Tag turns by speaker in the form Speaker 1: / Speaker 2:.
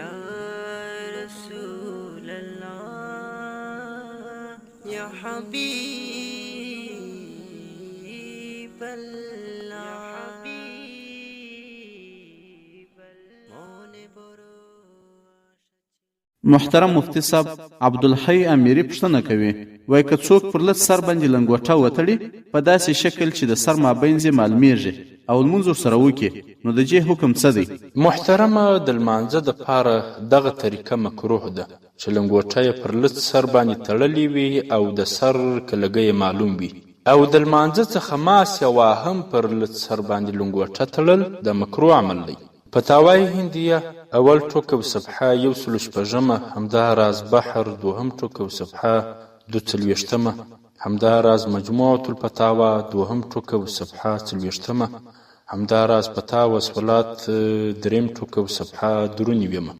Speaker 1: یا رسول الله یا حبیب الله
Speaker 2: محترم مفتی صاحب عبدالحی امیری پوښتنه کوي وایي که څوک پر لڅ سر باندې لنګوټه وتړي په داسې شکل چې د سر مابین یې معلومیږي او لمونځ ورسره وکړي نو د دې حکم څه دی؟
Speaker 3: محترمه د لمانځه دپاره دغه طریقه مکروه ده چې لنګوټه یې پر لڅ سر باندې تړلې وي او د سر کلګۍ یې معلوم وي او د لمانځه څخه ماس یا واهم پر لڅ سر باندې لنګوټه تړل د مکروه عمل دی. فتاوای هندیه اول ټوک او صفحه 116 همداراز بحر دوهم ټوک او صفحه 42 همداراز مجموعة الفتاوى دوهم ټوک او صفحه 40 همداراز فتاوى صلات دریم ټوک او صفحه 93